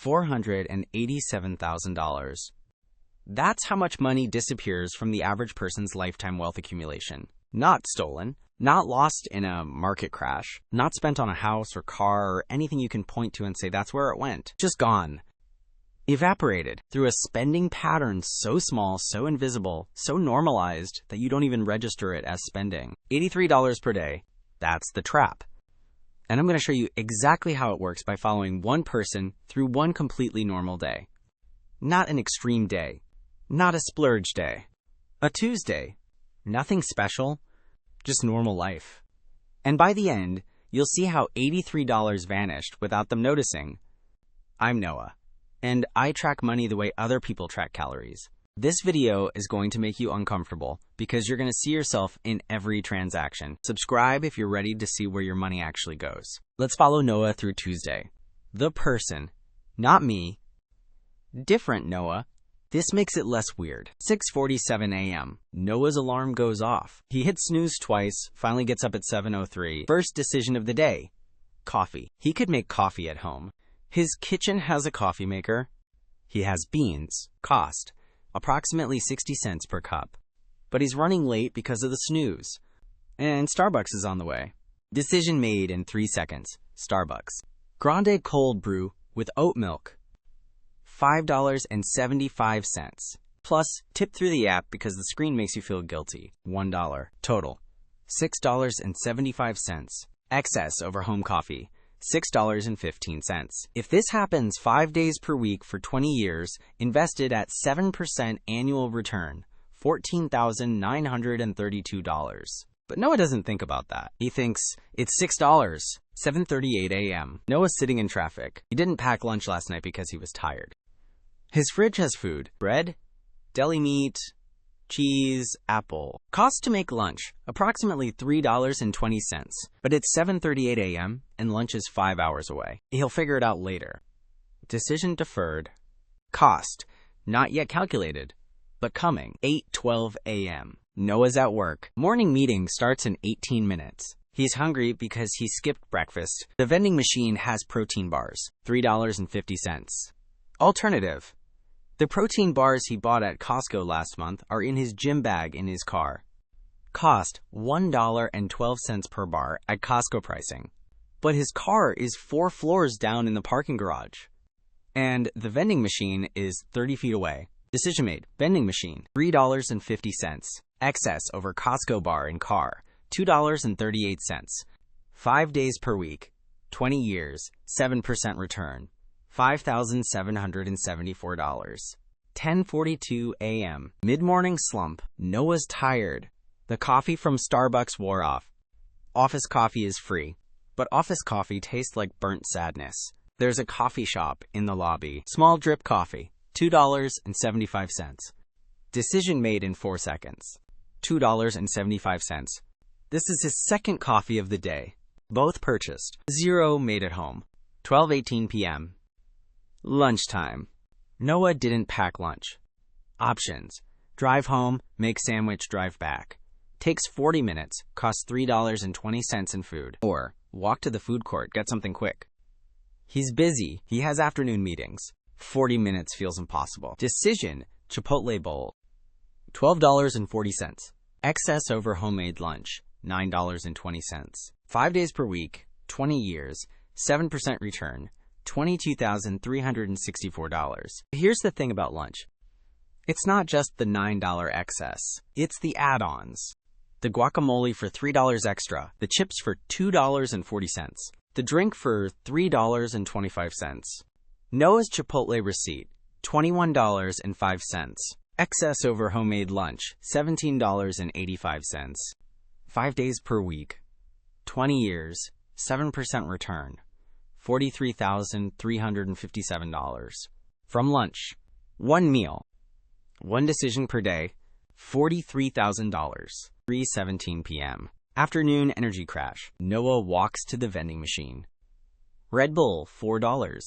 $487,000. That's how much money disappears from the average person's lifetime wealth accumulation. Not stolen, not lost in a market crash, not spent on a house or car or anything you can point to and say that's where it went. Just gone. Evaporated through a spending pattern so small, so invisible, so normalized that you don't even register it as spending. $83 per day. That's the trap. And I'm going to show you exactly how it works by following one person through one completely normal day. Not an extreme day. Not a splurge day. A Tuesday. Nothing special. Just normal life. And by the end, you'll see how $83 vanished without them noticing. I'm Noah, and I track money the way other people track calories. This video is going to make you uncomfortable because you're going to see yourself in every transaction. Subscribe if you're ready to see where your money actually goes. Let's follow Noah through Tuesday. The person, not me. Different Noah. This makes it less weird. 6:47 a.m. Noah's alarm goes off. He hits snooze twice, finally gets up at 7:03. First decision of the day. Coffee. He could make coffee at home. His kitchen has a coffee maker. He has beans. Cost approximately 60 cents per cup. But he's running late because of the snooze. And Starbucks is on the way. Decision made in 3 seconds. Starbucks. Grande cold brew with oat milk. $5.75. Plus, tip through the app because the screen makes you feel guilty. $1. Total. $6.75. Excess over home coffee. $6.15. If this happens 5 days per week for 20 years, invested at 7% annual return, $14,932. But Noah doesn't think about that. He thinks, it's $6. 7:38 a.m. Noah's sitting in traffic. He didn't pack lunch last night because he was tired. His fridge has food. Bread, deli meat, cheese, apple. Cost to make lunch, approximately $3.20. But it's 7:38 a.m. and lunch is 5 hours away. He'll figure it out later. Decision deferred. Cost, not yet calculated, but coming. 8:12 a.m. Noah's at work. Morning meeting starts in 18 minutes. He's hungry because he skipped breakfast. The vending machine has protein bars. $3.50. Alternative. The protein bars he bought at Costco last month are in his gym bag in his car. Cost $1.12 per bar at Costco pricing. But his car is 4 floors down in the parking garage. And the vending machine is 30 feet away. Decision made. Vending machine. $3.50. Excess over Costco bar in car. $2.38. 5 days per week. 20 years. 7% return. $5,774. 10:42 a.m. Mid-morning slump. Noah's tired. The coffee from Starbucks wore off. Office coffee is free, but office coffee tastes like burnt sadness. There's a coffee shop in the lobby. Small drip coffee. $2.75. Decision made in 4 seconds. $2.75. This is his second coffee of the day. Both purchased. 0 made at home. 12:18 p.m. Lunchtime. Noah didn't pack lunch. Options. Drive home, make sandwich, drive back. Takes 40 minutes, costs $3.20 in food. Or walk to the food court, get something quick. He's busy. He has afternoon meetings. 40 minutes feels impossible. Decision. Chipotle bowl. $12.40. Excess over homemade lunch. $9.20. 5 days per week. 20 years. 7% return. $22,364. Here's the thing about lunch. It's not just the $9 excess. It's the add-ons. The guacamole for $3 extra. The chips for $2.40. The drink for $3.25. Noah's Chipotle receipt. $21.05. Excess over homemade lunch. $17.85. 5 days per week. 20 years. 7% return. $43,357. From lunch. One meal. One decision per day. $43,000. 3:17 p.m. Afternoon energy crash. Noah walks to the vending machine. Red Bull, $4.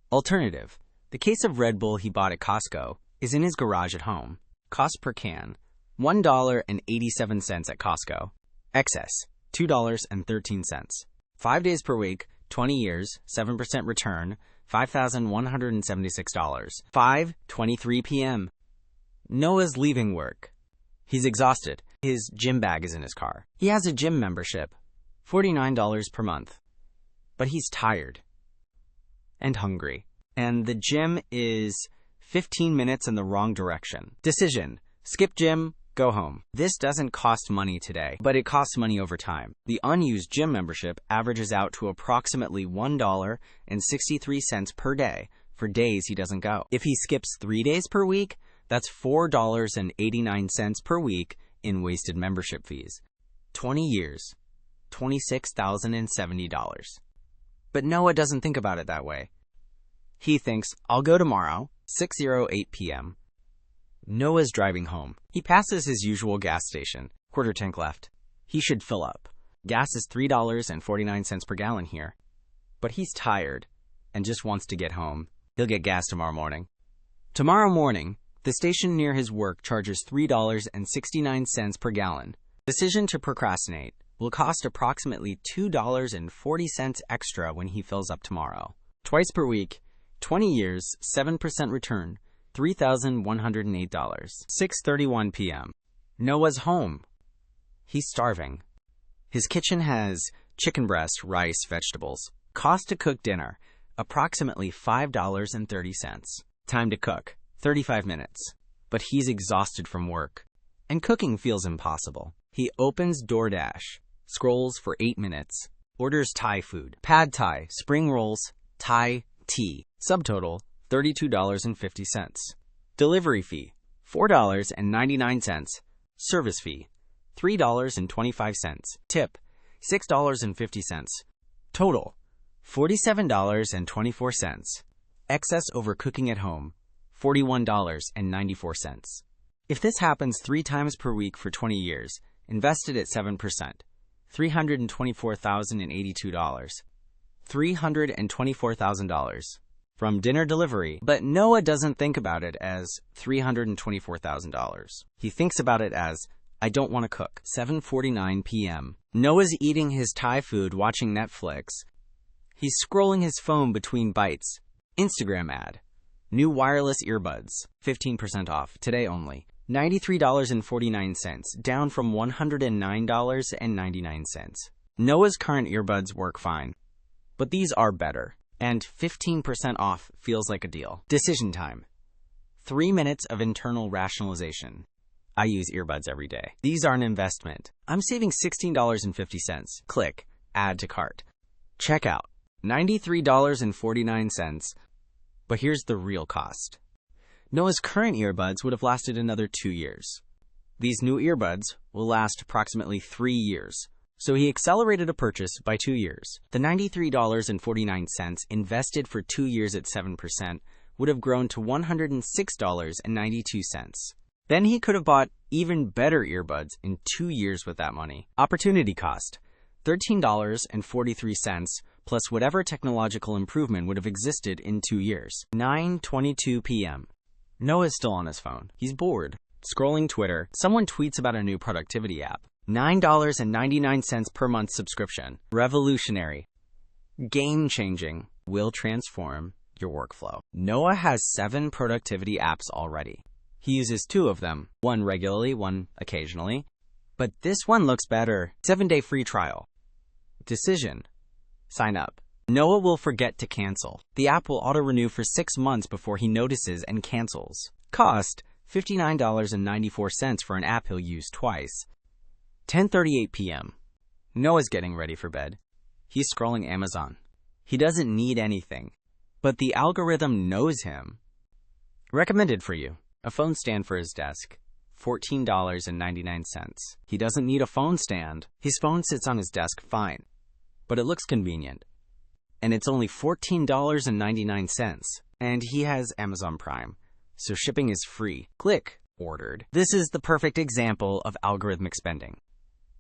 Alternative. The case of Red Bull he bought at Costco is in his garage at home. Cost per can. $1.87 at Costco. Excess. $2.13. 5 days per week. 20 years, 7% return, $5,176. 5:23 p.m. Noah's leaving work. He's exhausted. His gym bag is in his car. He has a gym membership, $49 per month. But he's tired and hungry. And the gym is 15 minutes in the wrong direction. Decision: skip gym, go home. This doesn't cost money today, but it costs money over time. The unused gym membership averages out to approximately $1.63 per day for days he doesn't go. If he skips 3 days per week, that's $4.89 per week in wasted membership fees. 20 years, $26,070. But Noah doesn't think about it that way. He thinks, I'll go tomorrow, 6:08 p.m. Noah's driving home. He passes his usual gas station, quarter tank left. He should fill up. Gas is $3.49 per gallon here. But he's tired and just wants to get home. He'll get gas tomorrow morning. Tomorrow morning, the station near his work charges $3.69 per gallon. Decision to procrastinate will cost approximately $2.40 extra when he fills up tomorrow. Twice per week, 20 years, 7% return, $3,108. 6:31 p.m. Noah's home. He's starving. His kitchen has chicken breast, rice, vegetables. Cost to cook dinner, approximately $5.30. Time to cook, 35 minutes. But he's exhausted from work, and cooking feels impossible. He opens DoorDash, scrolls for 8 minutes, orders Thai food, pad Thai, spring rolls, Thai tea. Subtotal, $32.50. Delivery fee, $4.99. Service fee, $3.25. Tip, $6.50. Total, $47.24. Excess over cooking at home, $41.94. If this happens 3 times per week for 20 years, invested at 7%, $324,082. $324,000 from dinner delivery. But Noah doesn't think about it as $324,000. He thinks about it as, I don't want to cook. 7:49 p.m. Noah's eating his Thai food, watching Netflix. He's scrolling his phone between bites. Instagram ad. New wireless earbuds, 15% off, today only. $93.49, down from $109.99. Noah's current earbuds work fine, but these are better, and 15% off feels like a deal. Decision time. 3 minutes of internal rationalization. I use earbuds every day. These are an investment. I'm saving $16.50. Click, add to cart. Checkout, $93.49. But here's the real cost. Noah's current earbuds would have lasted another 2 years. These new earbuds will last approximately 3 years. So he accelerated a purchase by 2 years. The $93.49 invested for 2 years at 7% would have grown to $106.92. Then he could have bought even better earbuds in 2 years with that money. Opportunity cost, $13.43 plus whatever technological improvement would have existed in 2 years. 9:22 p.m. Noah's still on his phone. He's bored. Scrolling Twitter, someone tweets about a new productivity app. $9.99 per month subscription. Revolutionary. Game-changing. Will transform your workflow. Noah has 7 productivity apps already. He uses 2 of them. One regularly, one occasionally. But this one looks better. 7-day free trial. Decision. Sign up. Noah will forget to cancel. The app will auto-renew for 6 months before he notices and cancels. Cost, $59.94 for an app he'll use twice. 10:38 p.m. Noah's getting ready for bed. He's scrolling Amazon. He doesn't need anything, but the algorithm knows him. Recommended for you. A phone stand for his desk. $14.99. He doesn't need a phone stand. His phone sits on his desk fine, but it looks convenient. And it's only $14.99. And he has Amazon Prime, so shipping is free. Click. Ordered. This is the perfect example of algorithmic spending.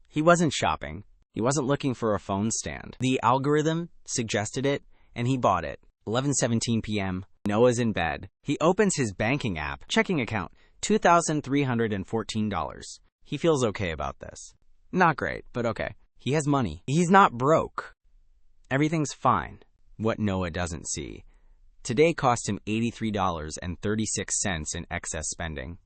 He wasn't shopping. He wasn't looking for a phone stand. The algorithm suggested it, and he bought it. 11:17 p.m. Noah's in bed. He opens his banking app. Checking account, $2,314. He feels okay about this. Not great, but okay. He has money. He's not broke. Everything's fine. What Noah doesn't see Today cost him $83.36 in excess spending.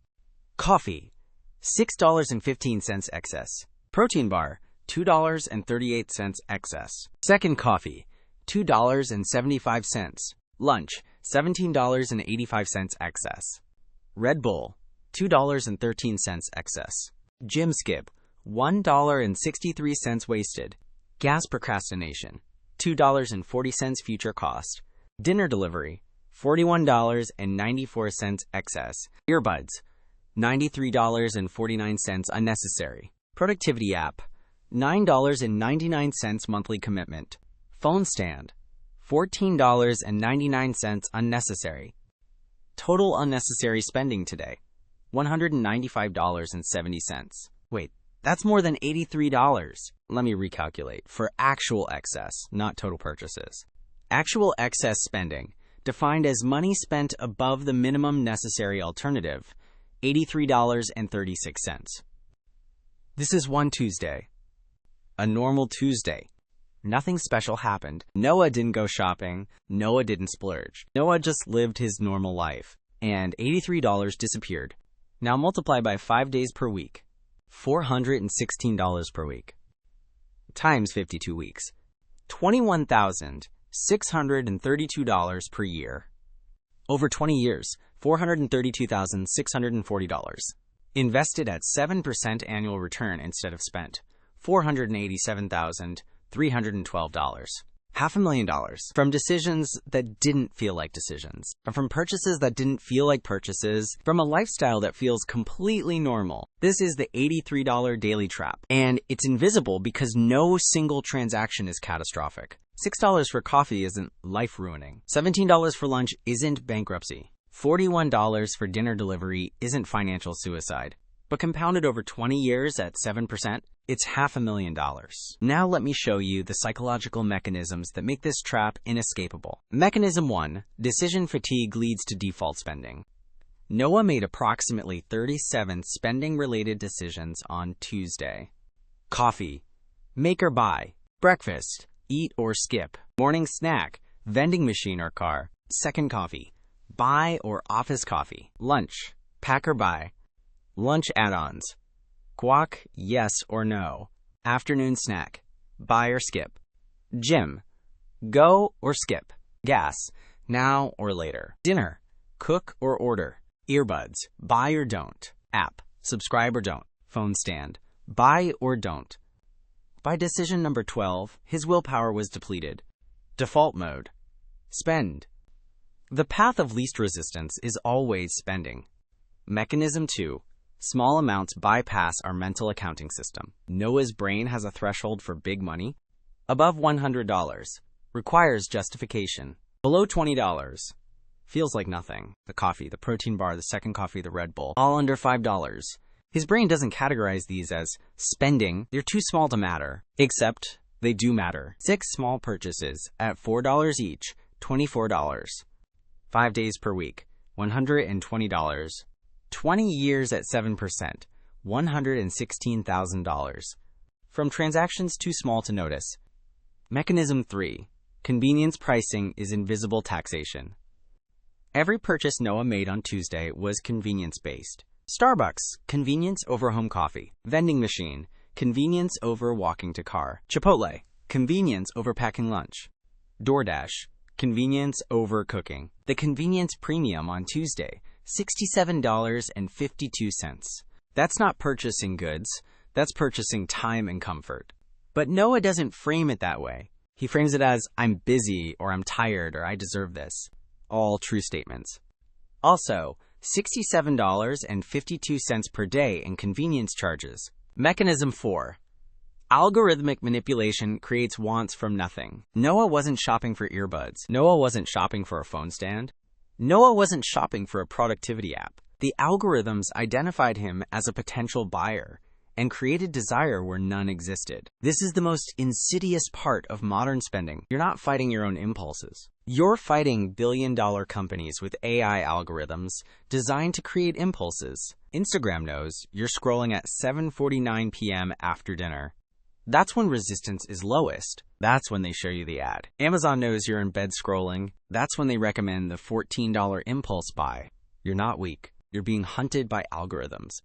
Coffee, $6.15 excess. Protein bar, $2.38 excess. Second coffee, $2.75. Lunch, $17.85 excess. Red Bull, $2.13 excess. Gym skip, $1.63 wasted. Gas procrastination, $2.40 future cost. Dinner delivery, $41.94 excess. Earbuds, $93.49 unnecessary. Productivity app, $9.99 monthly commitment. Phone stand, $14.99 unnecessary. Total unnecessary spending today, $195.70. Wait, that's more than $83. Let me recalculate. For actual excess, not total purchases. Actual excess spending, defined as money spent above the minimum necessary alternative, $83.36. This is one Tuesday. A normal Tuesday. Nothing special happened. Noah didn't go shopping. Noah didn't splurge. Noah just lived his normal life. And $83 disappeared. Now multiply by 5 days per week. $416 per week. Times 52 weeks. $21,632 per year. Over 20 years, $432,640. Invested at 7% annual return instead of spent, $487,312. $500,000. From decisions that didn't feel like decisions. From purchases that didn't feel like purchases. From a lifestyle that feels completely normal. This is the $83 daily trap. And it's invisible because no single transaction is catastrophic. $6 for coffee isn't life-ruining. $17 for lunch isn't bankruptcy. $41 for dinner delivery isn't financial suicide. But compounded over 20 years at 7%, it's $500,000. Now let me show you the psychological mechanisms that make this trap inescapable. Mechanism 1. Decision fatigue leads to default spending. Noah made approximately 37 spending-related decisions on Tuesday. Coffee. Make or buy. Breakfast. Eat or skip. Morning snack. Vending machine or car. Second coffee. Buy or office coffee. Lunch. Pack or buy. Lunch add-ons. Guac, yes or no. Afternoon snack. Buy or skip. Gym. Go or skip. Gas. Now or later. Dinner. Cook or order. Earbuds. Buy or don't. App. Subscribe or don't. Phone stand. Buy or don't. By decision number 12, his willpower was depleted. Default mode. Spend. The path of least resistance is always spending. Mechanism 2. Small amounts bypass our mental accounting system. Noah's brain has a threshold for big money. Above $100. Requires justification. Below $20. Feels like nothing. The coffee, the protein bar, the second coffee, the Red Bull. All under $5. His brain doesn't categorize these as spending. They're too small to matter. Except they do matter. 6 small purchases at $4 each, $24. 5 days per week, $120. 20 years at 7%, $116,000. From transactions too small to notice. Mechanism 3. Convenience pricing is invisible taxation. Every purchase Noah made on Tuesday was convenience-based. Starbucks, convenience over home coffee. Vending machine, convenience over walking to car. Chipotle, convenience over packing lunch. DoorDash, convenience over cooking. The convenience premium on Tuesday, $67.52. That's not purchasing goods, that's purchasing time and comfort. But Noah doesn't frame it that way. He frames it as, I'm busy, or I'm tired, or I deserve this. All true statements. Also, $67.52 per day in convenience charges. Mechanism 4. Algorithmic manipulation creates wants from nothing. Noah wasn't shopping for earbuds. Noah wasn't shopping for a phone stand. Noah wasn't shopping for a productivity app. The algorithms identified him as a potential buyer and created desire where none existed. This is the most insidious part of modern spending. You're not fighting your own impulses. You're fighting billion-dollar companies with AI algorithms designed to create impulses. Instagram knows you're scrolling at 7:49 p.m. after dinner. That's when resistance is lowest. That's when they show you the ad. Amazon knows you're in bed scrolling. That's when they recommend the $14 impulse buy. You're not weak. You're being hunted by algorithms.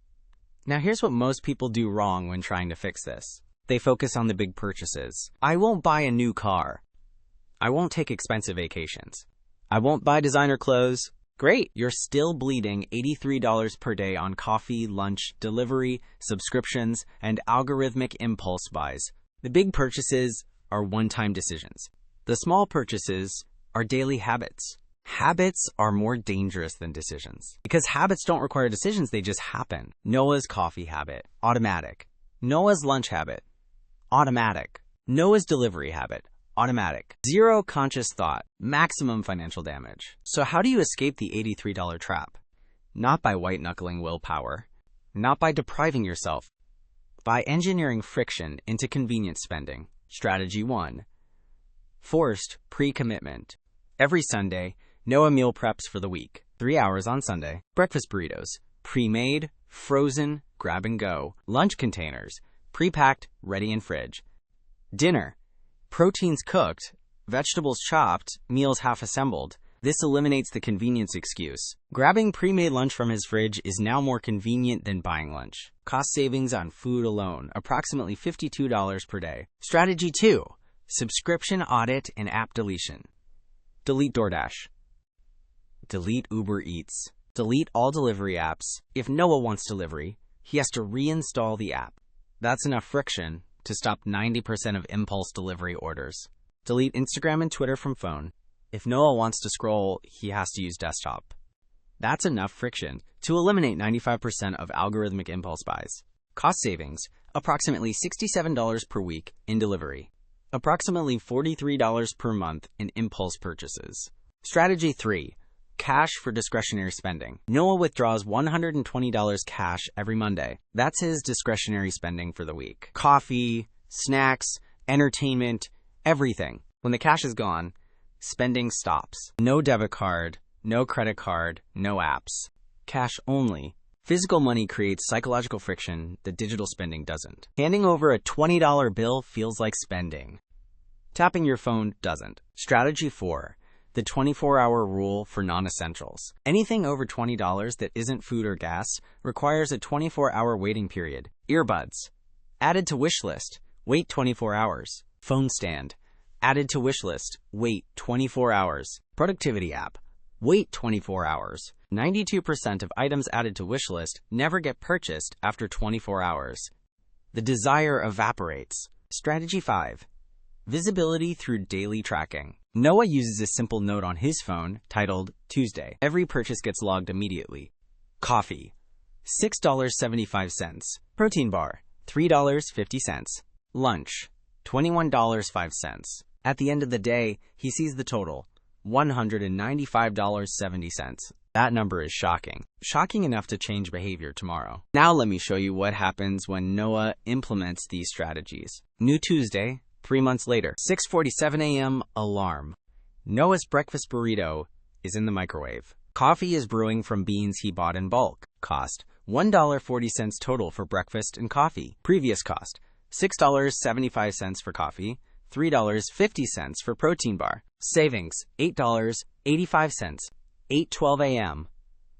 Now here's what most people do wrong when trying to fix this. They focus on the big purchases. I won't buy a new car. I won't take expensive vacations. I won't buy designer clothes. Great, you're still bleeding $83 per day on coffee, lunch, delivery, subscriptions, and algorithmic impulse buys. The big purchases are one-time decisions. The small purchases are daily habits. Habits are more dangerous than decisions. Because habits don't require decisions, they just happen. Noah's coffee habit, automatic. Noah's lunch habit, automatic. Noah's delivery habit, automatic. Zero conscious thought, maximum financial damage. So how do you escape the $83 trap? Not by white-knuckling willpower. Not by depriving yourself. By engineering friction into convenient spending. Strategy 1. Forced pre-commitment. Every Sunday, Noah meal preps for the week. 3 hours on Sunday. Breakfast burritos. Pre-made, frozen, grab and go. Lunch containers. Pre-packed, ready in fridge. Dinner. Proteins cooked, vegetables chopped, meals half assembled. This eliminates the convenience excuse. Grabbing pre-made lunch from his fridge is now more convenient than buying lunch. Cost savings on food alone, approximately $52 per day. Strategy 2. Subscription audit and app deletion. Delete DoorDash. Delete Uber Eats. Delete all delivery apps. If Noah wants delivery, he has to reinstall the app. That's enough friction to stop 90% of impulse delivery orders. Delete Instagram and Twitter from phone. If Noah wants to scroll, he has to use desktop. That's enough friction to eliminate 95% of algorithmic impulse buys. Cost savings, approximately $67 per week in delivery. Approximately $43 per month in impulse purchases. Strategy 3. Cash for discretionary spending. Noah withdraws $120 cash every Monday. That's his discretionary spending for the week. Coffee, snacks, entertainment, everything. When the cash is gone, spending stops. No debit card, no credit card, no apps. Cash only. Physical money creates psychological friction that digital spending doesn't. Handing over a $20 bill feels like spending. Tapping your phone doesn't. Strategy 4. The 24-hour rule for non-essentials. Anything over $20 that isn't food or gas requires a 24-hour waiting period. Earbuds. Added to wish list. Wait 24 hours. Phone stand. Added to wish list. Wait 24 hours. Productivity app. Wait 24 hours. 92% of items added to wish list never get purchased after 24 hours. The desire evaporates. Strategy 5. Visibility through daily tracking. Noah uses a simple note on his phone titled Tuesday. Every purchase gets logged immediately. Coffee, $6.75. Protein bar, $3.50. Lunch, $21.05. At the end of the day, he sees the total, $195.70. That number is shocking. Shocking enough to change behavior tomorrow. Now let me show you what happens when Noah implements these strategies. New Tuesday, 3 months later, 6:47 a.m. alarm. Noah's breakfast burrito is in the microwave. Coffee is brewing from beans he bought in bulk. Cost, $1.40 total for breakfast and coffee. Previous cost, $6.75 for coffee, $3.50 for protein bar. Savings, $8.85. 8:12 a.m.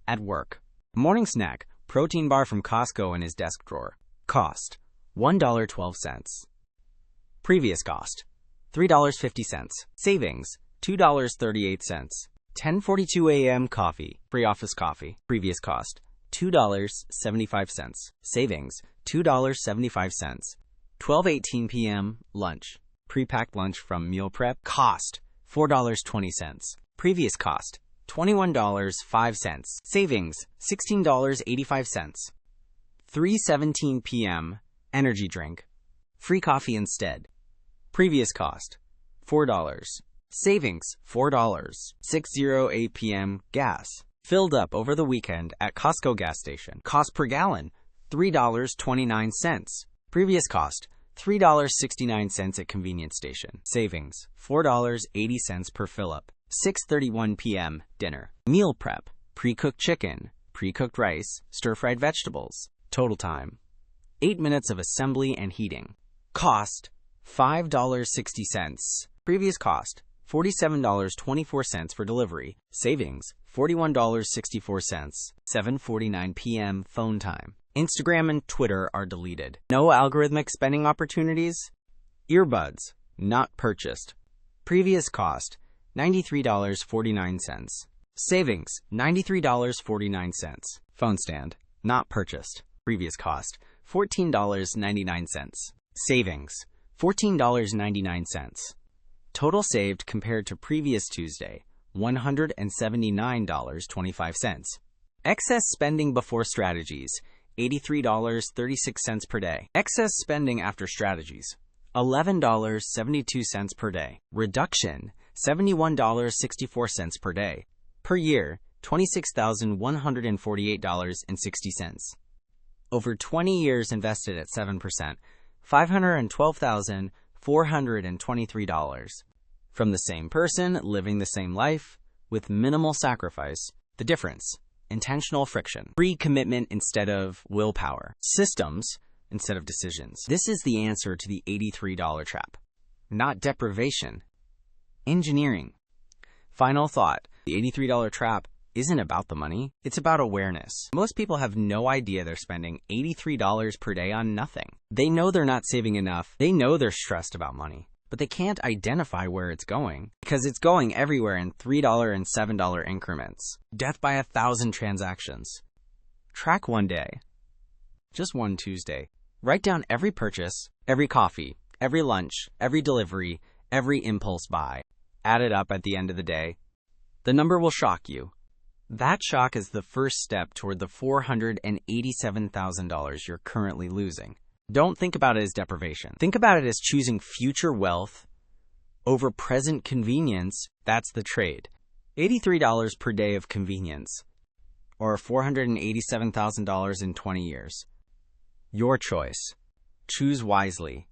at work. Morning snack, protein bar from Costco in his desk drawer. Cost, $1.12. Previous cost, $3.50. Savings, $2.38. 10:42 a.m. coffee, pre-office coffee. Previous cost, $2.75. Savings, $2.75. 12:18 p.m. lunch. Pre-packed lunch from meal prep. Cost, $4.20. Previous cost, $21.05. Savings, $16.85. 3:17 p.m. energy drink. Free coffee instead. Previous cost, $4. Savings, $4. 6:08 p.m. gas. Filled up over the weekend at Costco gas station. Cost per gallon, $3.29. Previous cost, $3.69 at convenience station. Savings, $4.80 per fill-up. 6:31 p.m. dinner. Meal prep, pre-cooked chicken, pre-cooked rice, stir-fried vegetables. Total time, 8 minutes of assembly and heating. Cost, $5.60. Previous cost, $47.24 for delivery. Savings, $41.64. 7:49 p.m. phone time. Instagram and Twitter are deleted. No algorithmic spending opportunities? Earbuds, not purchased. Previous cost, $93.49. Savings, $93.49. Phone stand, not purchased. Previous cost, $14.99. Savings, $14.99. Total saved compared to previous Tuesday, $179.25. Excess spending before strategies, $83.36 per day. Excess spending after strategies, $11.72 per day. Reduction, $71.64 per day. Per year, $26,148.60. Over 20 years invested at 7%, $512,423. From the same person, living the same life, with minimal sacrifice. The difference, intentional friction. Free commitment instead of willpower. Systems instead of decisions. This is the answer to the $83 trap. Not deprivation. Engineering. Final thought. The $83 trap isn't about the money. It's about awareness. Most people have no idea they're spending $83 per day on nothing. They know they're not saving enough. They know they're stressed about money. But they can't identify where it's going because it's going everywhere in $3 and $7 increments. Death by 1,000 transactions. Track one day. Just one Tuesday. Write down every purchase, every coffee, every lunch, every delivery, every impulse buy. Add it up at the end of the day. The number will shock you. That shock is the first step toward the $487,000 you're currently losing. Don't think about it as deprivation. Think about it as choosing future wealth over present convenience. That's the trade. $83 per day of convenience, or $487,000 in 20 years. Your choice. Choose wisely.